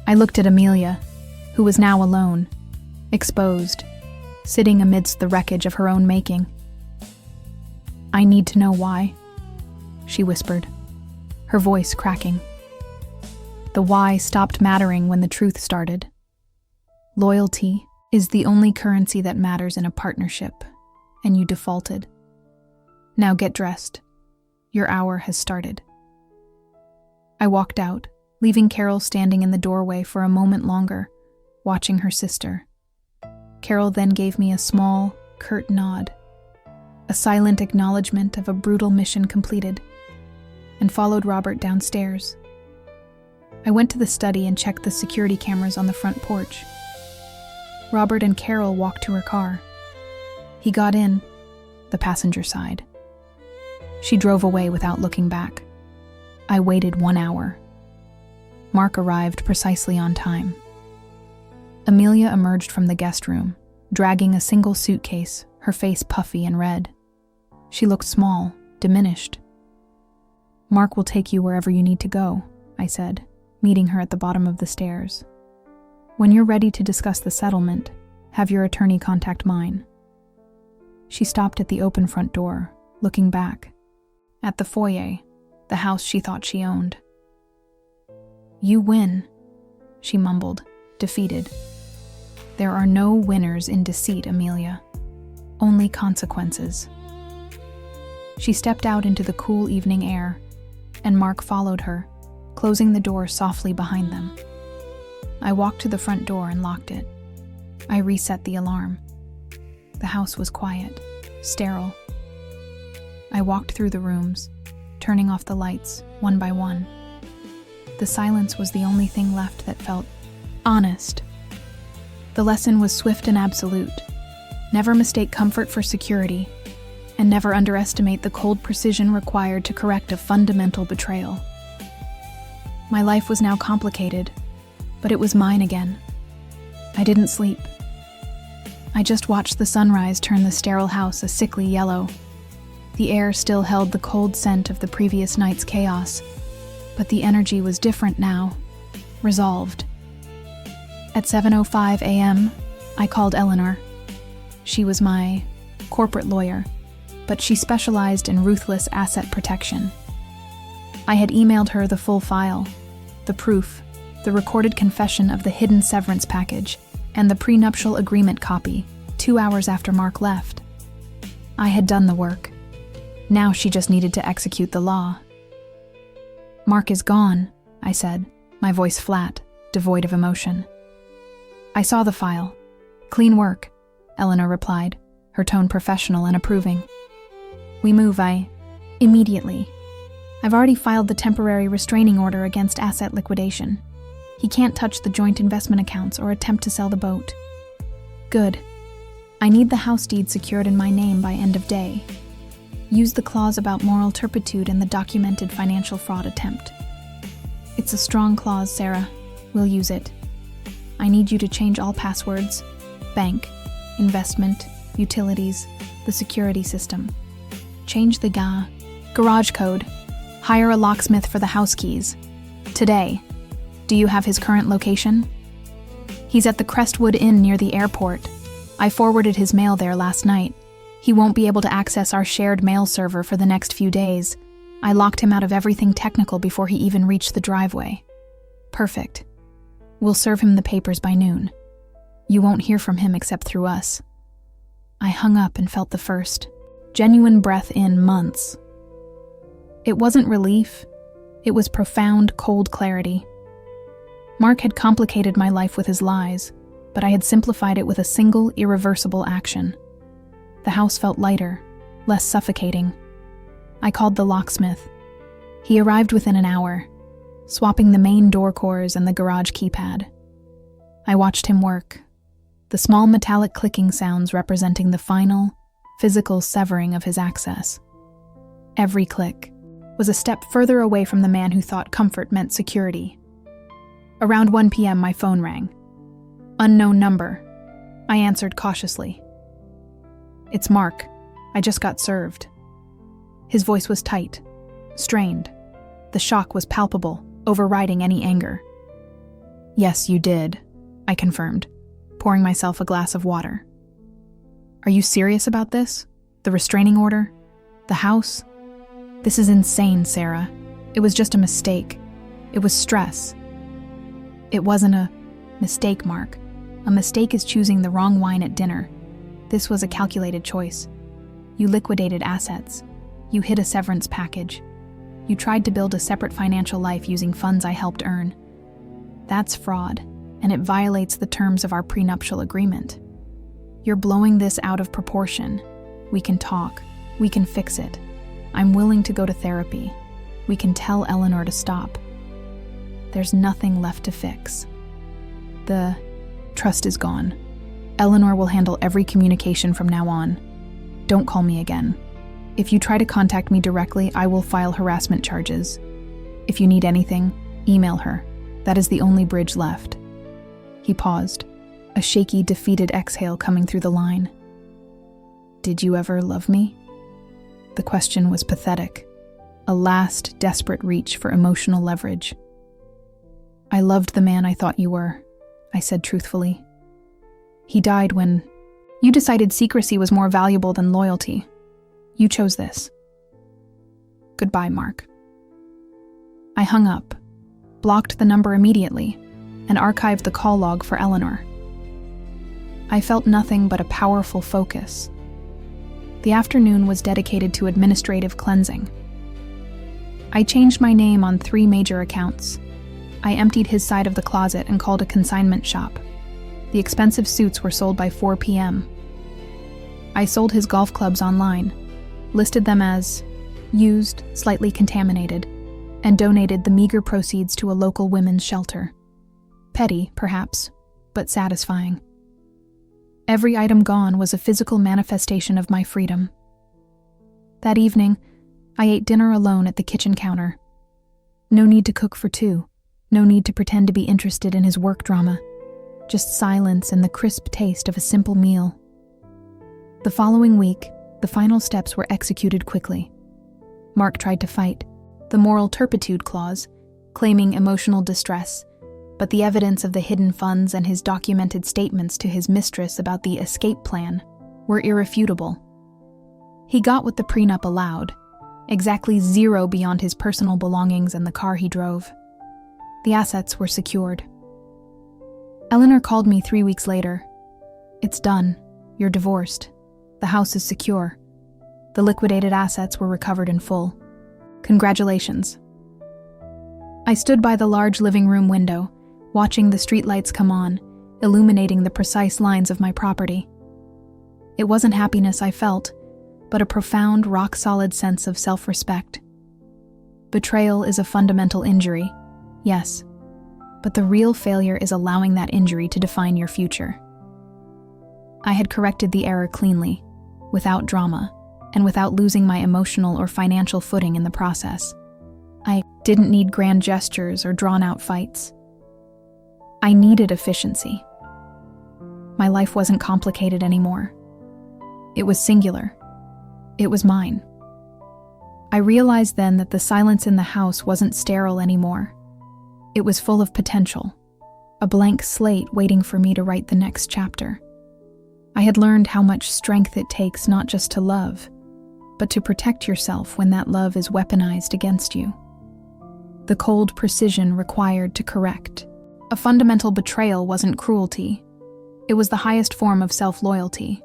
Speaker 1: I looked at Amelia, who was now alone, exposed, sitting amidst the wreckage of her own making. "I need to know why," she whispered, her voice cracking. The why stopped mattering when the truth started. Loyalty is the only currency that matters in a partnership, and you defaulted. Now get dressed. Your hour has started. I walked out, leaving Carol standing in the doorway for a moment longer, watching her sister. Carol then gave me a small, curt nod, a silent acknowledgement of a brutal mission completed, and followed Robert downstairs. I went to the study and checked the security cameras on the front porch. Robert and Carol walked to her car. He got in, the passenger side. She drove away without looking back. I waited 1 hour. Mark arrived precisely on time. Amelia emerged from the guest room, dragging a single suitcase, her face puffy and red. She looked small, diminished. "Mark will take you wherever you need to go," I said, meeting her at the bottom of the stairs. "When you're ready to discuss the settlement, have your attorney contact mine." She stopped at the open front door, looking back. At the foyer, the house she thought she owned. "You win," she mumbled, defeated. "There are no winners in deceit, Amelia. Only consequences." She stepped out into the cool evening air, and Mark followed her, closing the door softly behind them. I walked to the front door and locked it. I reset the alarm. The house was quiet, sterile. I walked through the rooms, turning off the lights, one by one. The silence was the only thing left that felt honest. The lesson was swift and absolute. Never mistake comfort for security, and never underestimate the cold precision required to correct a fundamental betrayal. My life was now complicated, but it was mine again. I didn't sleep. I just watched the sunrise turn the sterile house a sickly yellow. The air still held the cold scent of the previous night's chaos, but the energy was different now, resolved. At 7:05 a.m., I called Eleanor. She was my corporate lawyer, but she specialized in ruthless asset protection. I had emailed her the full file, the proof, the recorded confession of the hidden severance package, and the prenuptial agreement copy, 2 hours after Mark left. I had done the work. Now she just needed to execute the law. "Mark is gone," I said, my voice flat, devoid of emotion. "I saw the file. Clean work," Eleanor replied, her tone professional and approving. "We move, immediately. I've already filed the temporary restraining order against asset liquidation. He can't touch the joint investment accounts or attempt to sell the boat." "Good. I need the house deed secured in my name by end of day. Use the clause about moral turpitude and the documented financial fraud attempt." "It's a strong clause, Sarah. We'll use it. I need you to change all passwords, bank, investment, utilities, the security system. Change the garage code. Hire a locksmith for the house keys. Today. Do you have his current location?" "He's at the Crestwood Inn near the airport. I forwarded his mail there last night. He won't be able to access our shared mail server for the next few days. I locked him out of everything technical before he even reached the driveway." "Perfect. We'll serve him the papers by noon. You won't hear from him except through us." I hung up and felt the first, genuine breath in months. It wasn't relief. It was profound, cold clarity. Mark had complicated my life with his lies, but I had simplified it with a single, irreversible action. The house felt lighter, less suffocating. I called the locksmith. He arrived within an hour, swapping the main door cores and the garage keypad. I watched him work, the small metallic clicking sounds representing the final, physical severing of his access. Every click was a step further away from the man who thought comfort meant security. Around 1 p.m., my phone rang. Unknown number. I answered cautiously. "It's Mark. I just got served." His voice was tight, strained. The shock was palpable, overriding any anger. "Yes, you did," I confirmed, pouring myself a glass of water. "Are you serious about this? The restraining order? The house? This is insane, Sarah. It was just a mistake. It was stress." "It wasn't a mistake, Mark. A mistake is choosing the wrong wine at dinner. This was a calculated choice. You liquidated assets. You hid a severance package. You tried to build a separate financial life using funds I helped earn. That's fraud, and it violates the terms of our prenuptial agreement. You're blowing this out of proportion. We can talk. We can fix it. I'm willing to go to therapy. We can tell Eleanor to stop. There's nothing left to fix. The trust is gone. Eleanor will handle every communication from now on. Don't call me again. If you try to contact me directly, I will file harassment charges. If you need anything, email her. That is the only bridge left." He paused, a shaky, defeated exhale coming through the line. Did you ever love me? The question was pathetic, a last, desperate reach for emotional leverage. I loved the man I thought you were, I said truthfully. He died when you decided secrecy was more valuable than loyalty. You chose this. Goodbye, Mark. I hung up, blocked the number immediately, and archived the call log for Eleanor. I felt nothing but a powerful focus. The afternoon was dedicated to administrative cleansing. I changed my name on 3 major accounts. I emptied his side of the closet and called a consignment shop. The expensive suits were sold by 4 p.m. I sold his golf clubs online, listed them as used, slightly contaminated, and donated the meager proceeds to a local women's shelter. Petty, perhaps, but satisfying. Every item gone was a physical manifestation of my freedom. That evening, I ate dinner alone at the kitchen counter. No need to cook for 2, no need to pretend to be interested in his work drama, just silence and the crisp taste of a simple meal. The following week, the final steps were executed quickly. Mark tried to fight, the moral turpitude clause, claiming emotional distress, but the evidence of the hidden funds and his documented statements to his mistress about the escape plan were irrefutable. He got what the prenup allowed, exactly 0 beyond his personal belongings and the car he drove. The assets were secured. Eleanor called me 3 weeks later. It's done. You're divorced. The house is secure. The liquidated assets were recovered in full. Congratulations. I stood by the large living room window, watching the streetlights come on, illuminating the precise lines of my property. It wasn't happiness I felt, but a profound, rock-solid sense of self-respect. Betrayal is a fundamental injury, yes, but the real failure is allowing that injury to define your future. I had corrected the error cleanly, without drama, and without losing my emotional or financial footing in the process. I didn't need grand gestures or drawn-out fights. I needed efficiency. My life wasn't complicated anymore. It was singular. It was mine. I realized then that the silence in the house wasn't sterile anymore. It was full of potential, a blank slate waiting for me to write the next chapter. I had learned how much strength it takes not just to love, but to protect yourself when that love is weaponized against you. The cold precision required to correct. A fundamental betrayal wasn't cruelty. It was the highest form of self-loyalty.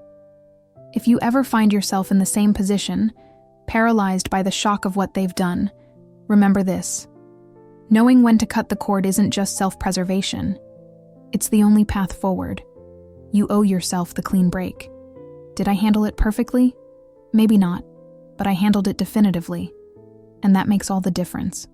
Speaker 1: If you ever find yourself in the same position, paralyzed by the shock of what they've done, remember this. Knowing when to cut the cord isn't just self-preservation. It's the only path forward. You owe yourself the clean break. Did I handle it perfectly? Maybe not, but I handled it definitively, and that makes all the difference.